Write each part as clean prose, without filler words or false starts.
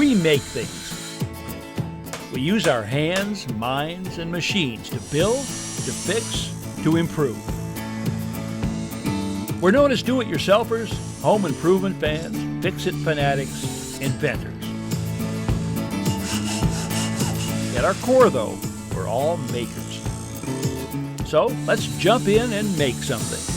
we make things. We use our hands, minds, and machines to build, to fix, to improve. We're known as do-it-yourselfers, home improvement fans, fix-it fanatics, inventors. At our core, though, we're all makers. So let's jump in and make something.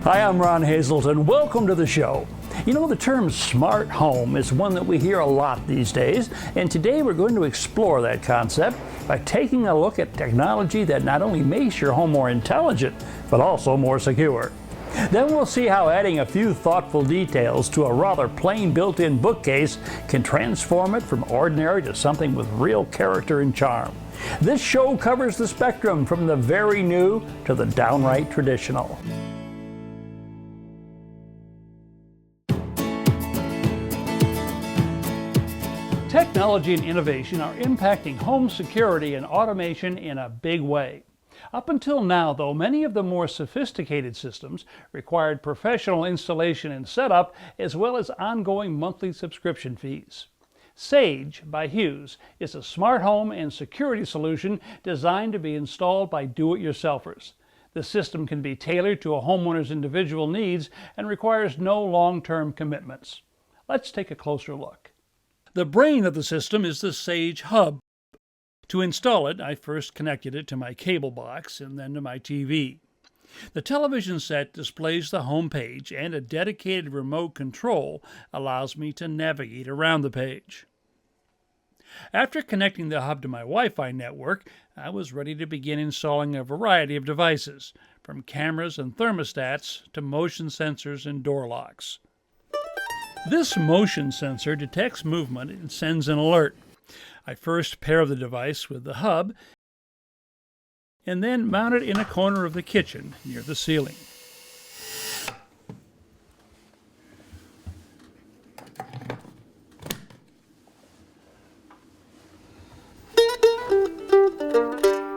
Hi, I'm Ron Hazelton. Welcome to the show. You know, the term smart home is one that we hear a lot these days, and today we're going to explore that concept by taking a look at technology that not only makes your home more intelligent, but also more secure. Then we'll see how adding a few thoughtful details to a rather plain built-in bookcase can transform it from ordinary to something with real character and charm. This show covers the spectrum from the very new to the downright traditional. Technology and innovation are impacting home security and automation in a big way. Up until now, though, many of the more sophisticated systems required professional installation and setup, as well as ongoing monthly subscription fees. Sage by Hughes is a smart home and security solution designed to be installed by do-it-yourselfers. The system can be tailored to a homeowner's individual needs and requires no long-term commitments. Let's take a closer look. The brain of the system is the Sage Hub. To install it, I first connected it to my cable box and then to my TV. The television set displays the home page, and a dedicated remote control allows me to navigate around the page. After connecting the hub to my Wi-Fi network, I was ready to begin installing a variety of devices, from cameras and thermostats to motion sensors and door locks. This motion sensor detects movement and sends an alert. I first pair the device with the hub and then mount it in a corner of the kitchen near the ceiling.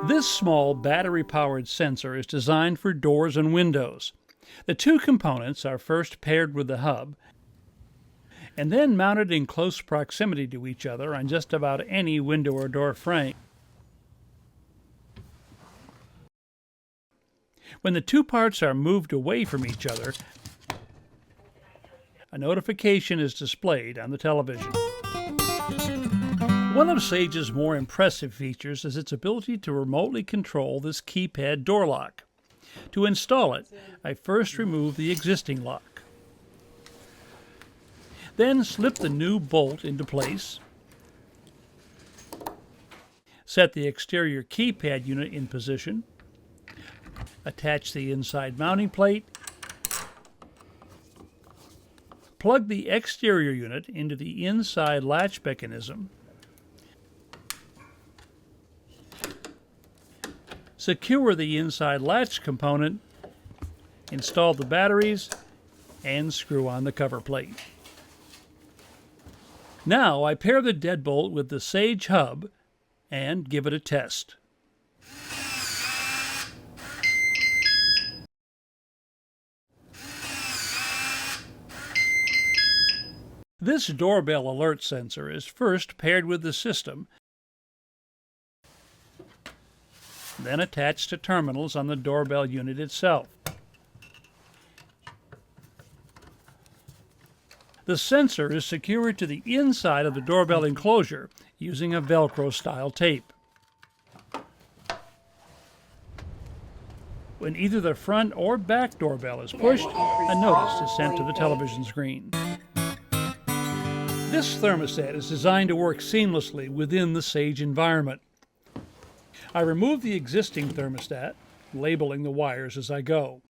This small battery-powered sensor is designed for doors and windows. The two components are first paired with the hub and then mounted in close proximity to each other on just about any window or door frame. When the two parts are moved away from each other, a notification is displayed on the television. One of Sage's more impressive features is its ability to remotely control this keypad door lock. To install it, I first remove the existing lock. Then slip the new bolt into place. Set the exterior keypad unit in position. Attach the inside mounting plate. Plug the exterior unit into the inside latch mechanism. Secure the inside latch component. Install the batteries and screw on the cover plate. Now I pair the deadbolt with the Sage Hub and give it a test. This doorbell alert sensor is first paired with the system, then attached to terminals on the doorbell unit itself. The sensor is secured to the inside of the doorbell enclosure using a Velcro-style tape. When either the front or back doorbell is pushed, a notice is sent to the television screen. This thermostat is designed to work seamlessly within the Sage environment. I remove the existing thermostat, labeling the wires as I go.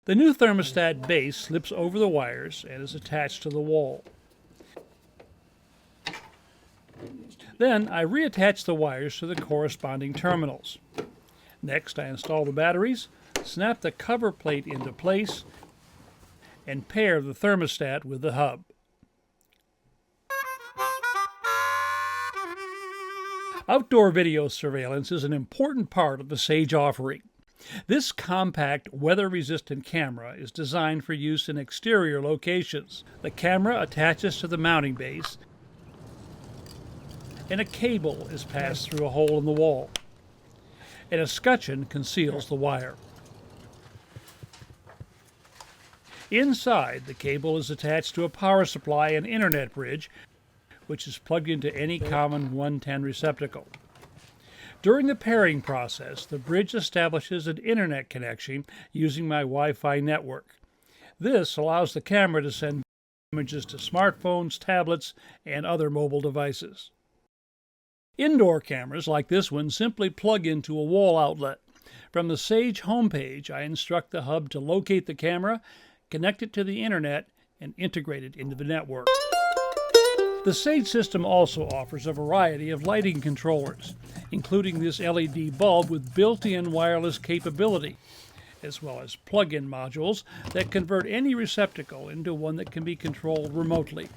The new thermostat base slips over the wires and is attached to the wall. Then I reattach the wires to the corresponding terminals. Next, I install the batteries, snap the cover plate into place, and pair the thermostat with the hub. Outdoor video surveillance is an important part of the Sage offering. This compact, weather-resistant camera is designed for use in exterior locations. The camera attaches to the mounting base, and a cable is passed through a hole in the wall. An escutcheon conceals the wire. Inside, the cable is attached to a power supply and internet bridge, which is plugged into any common 110 receptacle. During the pairing process, the bridge establishes an internet connection using my Wi-Fi network. This allows the camera to send images to smartphones, tablets, and other mobile devices. Indoor cameras like this one simply plug into a wall outlet. From the Sage homepage, I instruct the hub to locate the camera, connect it to the internet, and integrate it into the network. The Sage system also offers a variety of lighting controllers, including this LED bulb with built-in wireless capability, as well as plug-in modules that convert any receptacle into one that can be controlled remotely.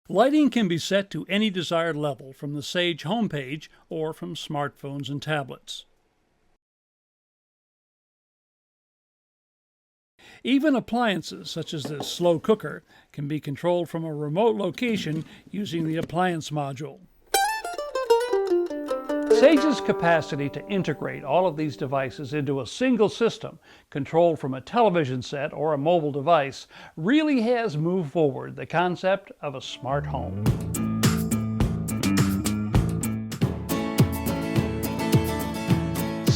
Lighting can be set to any desired level from the Sage homepage or from smartphones and tablets. Even appliances, such as this slow cooker, can be controlled from a remote location using the appliance module. Sage's capacity to integrate all of these devices into a single system, controlled from a television set or a mobile device, really has moved forward the concept of a smart home.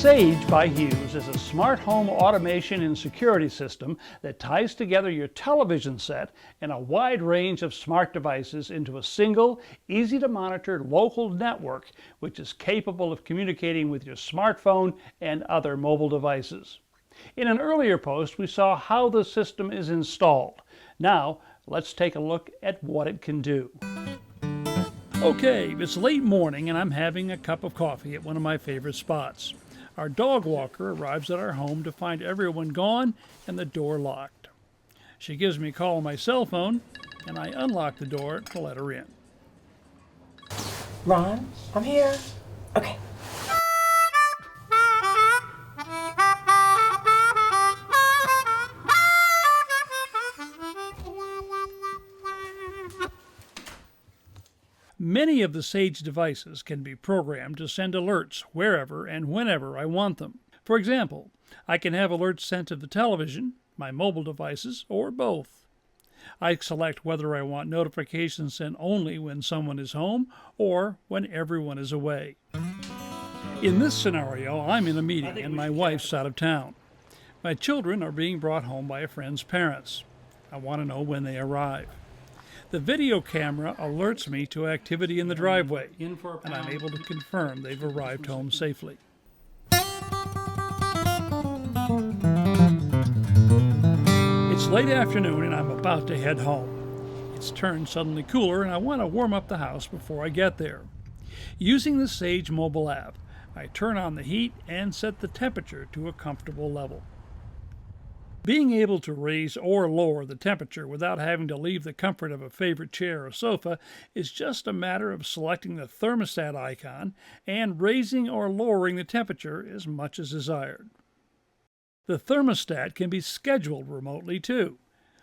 Sage by Hughes is a smart home automation and security system that ties together your television set and a wide range of smart devices into a single, easy-to-monitor local network which is capable of communicating with your smartphone and other mobile devices. In an earlier post, we saw how the system is installed. Now, let's take a look at what it can do. Okay, it's late morning and I'm having a cup of coffee at one of my favorite spots. Our dog walker arrives at our home to find everyone gone and the door locked. She gives me a call on my cell phone, and I unlock the door to let her in. Ron, I'm here. Okay. Many of the Sage devices can be programmed to send alerts wherever and whenever I want them. For example, I can have alerts sent to the television, my mobile devices, or both. I select whether I want notifications sent only when someone is home or when everyone is away. In this scenario, I'm in a meeting and my wife's out of town. My children are being brought home by a friend's parents. I want to know when they arrive. The video camera alerts me to activity in the driveway, and I'm able to confirm they've arrived home safely. It's late afternoon and I'm about to head home. It's turned suddenly cooler and I want to warm up the house before I get there. Using the Sage mobile app, I turn on the heat and set the temperature to a comfortable level. Being able to raise or lower the temperature without having to leave the comfort of a favorite chair or sofa is just a matter of selecting the thermostat icon and raising or lowering the temperature as much as desired. The thermostat can be scheduled remotely too.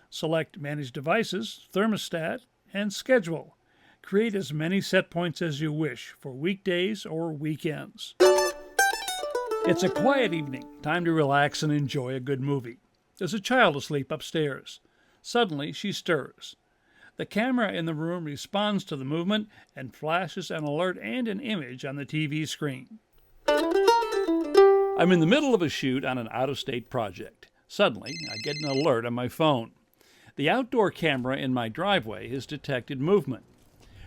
Select Manage Devices, Thermostat, and Schedule. Create as many set points as you wish for weekdays or weekends. It's a quiet evening, time to relax and enjoy a good movie. There's a child asleep upstairs. Suddenly, she stirs. The camera in the room responds to the movement and flashes an alert and an image on the TV screen. I'm in the middle of a shoot on an out-of-state project. Suddenly, I get an alert on my phone. The outdoor camera in my driveway has detected movement.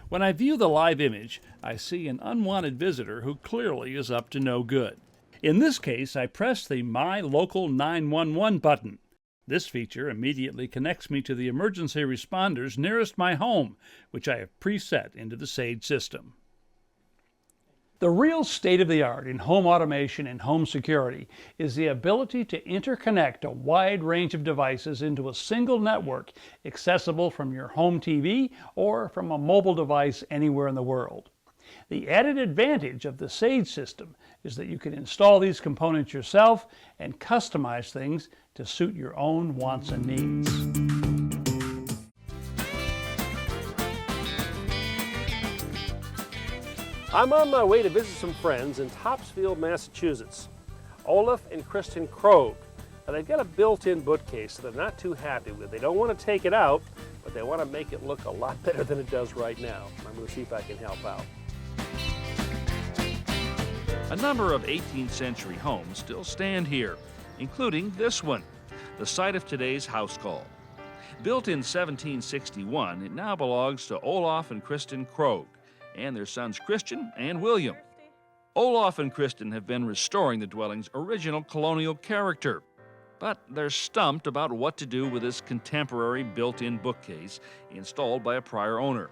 When I view the live image, I see an unwanted visitor who clearly is up to no good. In this case, I press the My Local 911 button. This feature immediately connects me to the emergency responders nearest my home, which I have preset into the Sage system. The real state-of-the-art in home automation and home security is the ability to interconnect a wide range of devices into a single network accessible from your home TV or from a mobile device anywhere in the world. The added advantage of the Sage system is that you can install these components yourself and customize things to suit your own wants and needs. I'm on my way to visit some friends in Topsfield, Massachusetts. Olaf and Kristen Krogh. Now they've got a built-in bookcase that they're not too happy with. They don't want to take it out, but they want to make it look a lot better than it does right now. I'm going to see if I can help out. A number of 18th century homes still stand here, including this one, the site of today's house call. Built in 1761, it now belongs to Olaf and Kristen Krogh and their sons Christian and William. Olaf and Kristen have been restoring the dwelling's original colonial character, but they're stumped about what to do with this contemporary built-in bookcase installed by a prior owner.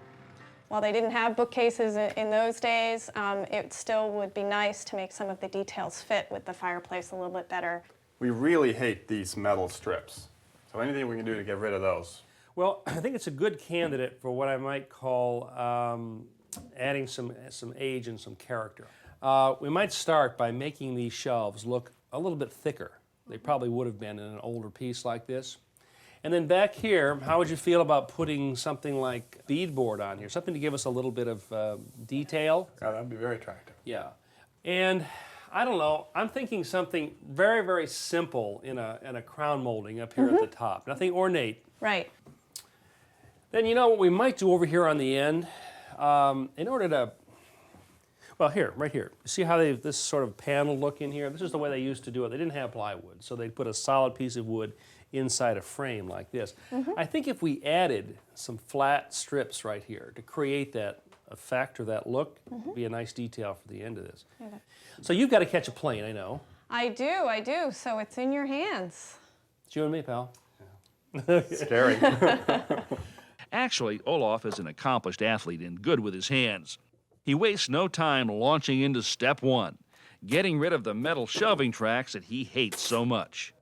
While they didn't have bookcases in those days, it still would be nice to make some of the details fit with the fireplace a little bit better. We really hate these metal strips, so anything we can do to get rid of those. Well, I think it's a good candidate for what I might call adding some age and some character. We might start by making these shelves look a little bit thicker. They probably would have been in an older piece like this. And then back here, how would you feel about putting something like beadboard on here? Something to give us a little bit of detail. Yeah, that'd be very attractive. Yeah. And I don't know, I'm thinking something very, very simple in a crown molding up here at the top. Nothing ornate. Right. Then you know what we might do over here on the end? In order to, well, here, right here. You see how they this sort of panel look in here? This is the way they used to do it. They didn't have plywood, so they'd put a solid piece of wood inside a frame like this. I think if we added some flat strips right here to create that effect or that look, it'd be a nice detail for the end of this. Okay. So you've got to catch a plane, I know. I do. So it's in your hands. It's you and me, pal. Scary. Actually, Olaf is an accomplished athlete and good with his hands. He wastes no time launching into step one, getting rid of the metal shelving tracks that he hates so much.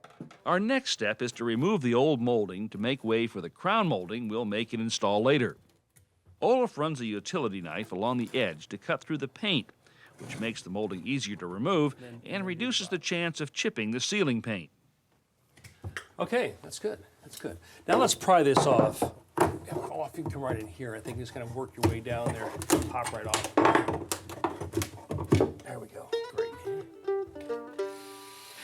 Our next step is to remove the old molding to make way for the crown molding we'll make and install later. Olaf runs a utility knife along the edge to cut through the paint, which makes the molding easier to remove and reduces the chance of chipping the ceiling paint. Okay, that's good. That's good. Now let's pry this off. Olaf, you can come right in here. I think you're just going to work your way down there. Pop right off. There we go. Great.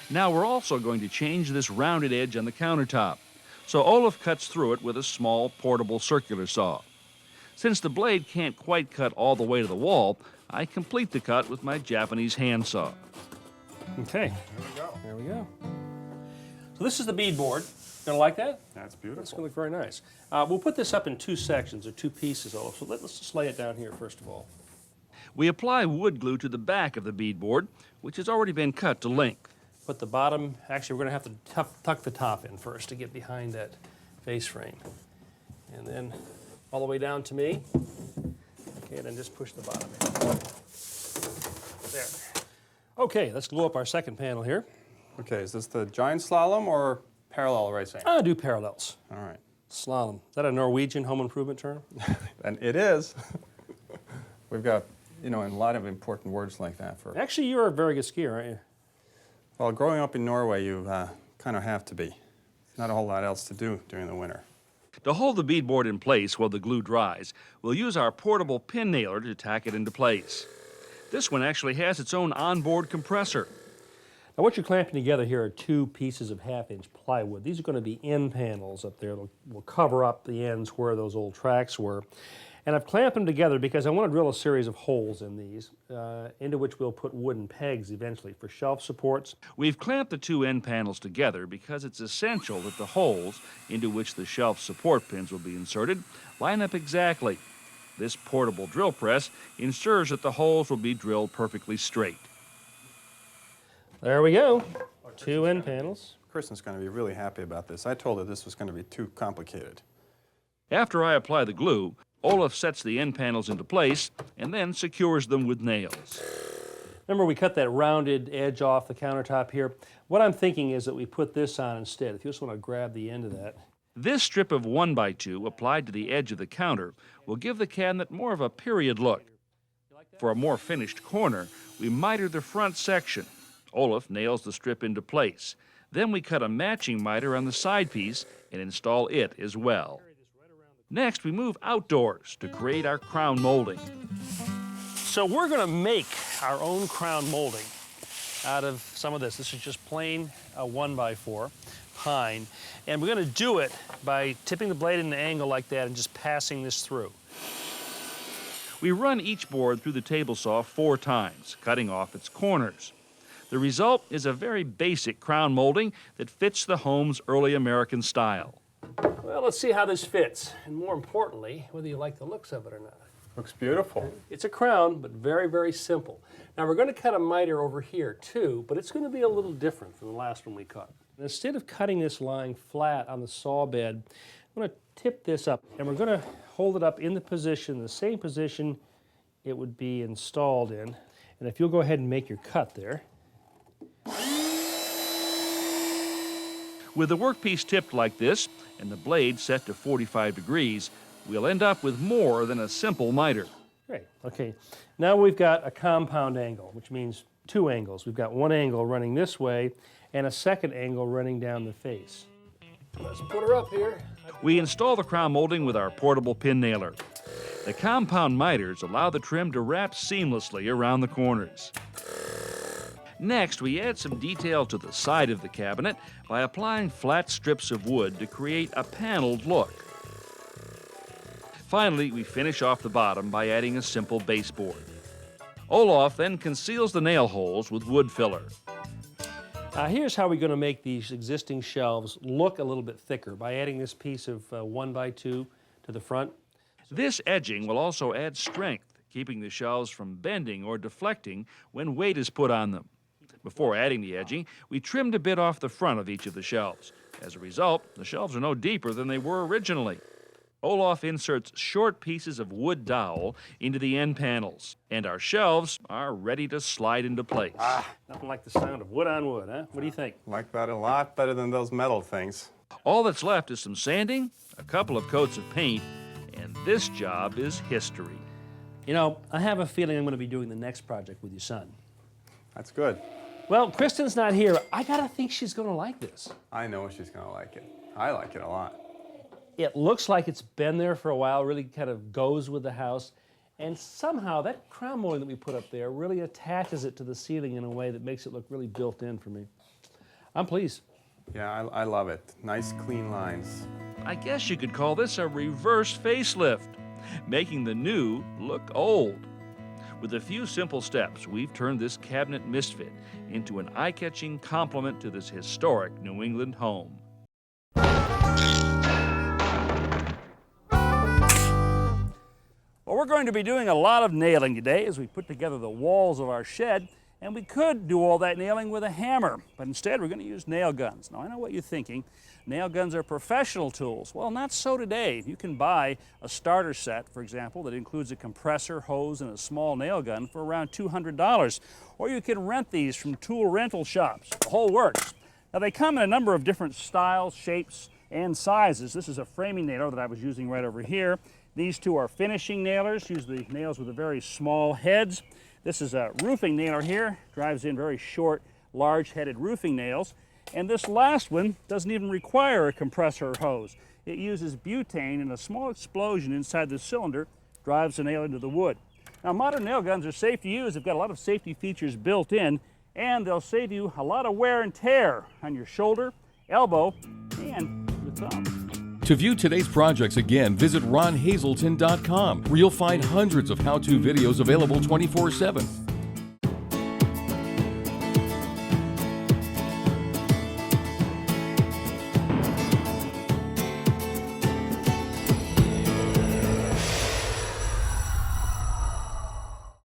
Now we're also going to change this rounded edge on the countertop, so Olaf cuts through it with a small portable circular saw. Since the blade can't quite cut all the way to the wall, I complete the cut with my Japanese handsaw. Okay. There we go. So this is the beadboard. Gonna like that? That's It's beautiful. gonna look very nice. We'll put this up in two sections or two pieces, Olaf. So let's just lay it down here first of all. We apply wood glue to the back of the beadboard, which has already been cut to length. Put the bottom, actually we're gonna have to tuck the top in first to get behind that face frame. And then all the way down to me. Okay, then just push the bottom in. There. Okay, let's glue up our second panel here. Okay, is this the giant slalom or parallel racing? I'll do parallels. All right. Slalom. Is that a Norwegian home improvement term? And it is. We've got, a lot of important words like that for. Actually, you're a very good skier, aren't you? Well, growing up in Norway, you kind of have to be. Not a whole lot else to do during the winter. To hold the beadboard in place while the glue dries, we'll use our portable pin nailer to tack it into place. This one actually has its own onboard compressor. Now what you're clamping together here are two pieces of half-inch plywood. These are going to be end panels up there. We'll cover up the ends where those old tracks were. And I've clamped them together because I want to drill a series of holes in these, into which we'll put wooden pegs eventually for shelf supports. We've clamped the two end panels together because it's essential that the holes into which the shelf support pins will be inserted line up exactly. This portable drill press ensures that the holes will be drilled perfectly straight. There we go. Two end panels. Kristen's going to be really happy about this. I told her this was going to be too complicated. After I apply the glue, Olaf sets the end panels into place and then secures them with nails. Remember we cut that rounded edge off the countertop here? What I'm thinking is that we put this on instead. If you just want to grab the end of that. This strip of 1x2 applied to the edge of the counter will give the cabinet more of a period look. For a more finished corner, we miter the front section. Olaf nails the strip into place. Then we cut a matching miter on the side piece and install it as well. Next, we move outdoors to create our crown molding. So we're going to make our own crown molding out of some of this. This is just plain 1x4 pine. And we're going to do it by tipping the blade in an angle like that and just passing this through. We run each board through the table saw 4 times, cutting off its corners. The result is a very basic crown molding that fits the home's early American style. Well, let's see how this fits. And more importantly, whether you like the looks of it or not. Looks beautiful. It's a crown, but very, very simple. Now we're going to cut a miter over here too, but it's going to be a little different from the last one we cut. Instead of cutting this lying flat on the saw bed, I'm going to tip this up, and we're going to hold it up in the same position it would be installed in. And if you'll go ahead and make your cut there. With the workpiece tipped like this and the blade set to 45 degrees, we'll end up with more than a simple miter. Great, okay. Now we've got a compound angle, which means 2 angles. We've got one angle running this way and a second angle running down the face. Let's put her up here. We install the crown molding with our portable pin nailer. The compound miters allow the trim to wrap seamlessly around the corners. Next, we add some detail to the side of the cabinet by applying flat strips of wood to create a paneled look. Finally, we finish off the bottom by adding a simple baseboard. Olaf then conceals the nail holes with wood filler. Here's how we're going to make these existing shelves look a little bit thicker by adding this piece of 1x2 to the front. This edging will also add strength, keeping the shelves from bending or deflecting when weight is put on them. Before adding the edging, we trimmed a bit off the front of each of the shelves. As a result, the shelves are no deeper than they were originally. Olaf inserts short pieces of wood dowel into the end panels, and our shelves are ready to slide into place. Nothing like the sound of wood on wood, huh? What do you think? Like that a lot better than those metal things. All that's left is some sanding, a couple of coats of paint, and this job is history. You know, I have a feeling I'm going to be doing the next project with your son. That's good. Well, Kristen's not here. I gotta think she's going to like this. I know she's going to like it. I like it a lot. It looks like it's been there for a while, really kind of goes with the house. And somehow that crown molding that we put up there really attaches it to the ceiling in a way that makes it look really built in for me. I'm pleased. Yeah, I love it. Nice, clean lines. I guess you could call this a reverse facelift, making the new look old. With a few simple steps, we've turned this cabinet misfit into an eye-catching complement to this historic New England home. Well, we're going to be doing a lot of nailing today as we put together the walls of our shed, and we could do all that nailing with a hammer, but instead we're going to use nail guns. Now, I know what you're thinking. Nail guns are professional tools. Well, not so today. You can buy a starter set, for example, that includes a compressor, hose, and a small nail gun for around $200. Or you can rent these from tool rental shops. The whole works. Now, they come in a number of different styles, shapes, and sizes. This is a framing nailer that I was using right over here. These two are finishing nailers, usually nails with a very small heads. This is a roofing nailer here, drives in very short, large-headed roofing nails. And this last one doesn't even require a compressor or hose. It uses butane, and a small explosion inside the cylinder drives the nail into the wood. Now, modern nail guns are safe to use. They've got a lot of safety features built in, and they'll save you a lot of wear and tear on your shoulder, elbow, and your thumb. To view today's projects again, visit ronhazelton.com, where you'll find hundreds of how-to videos available 24/7.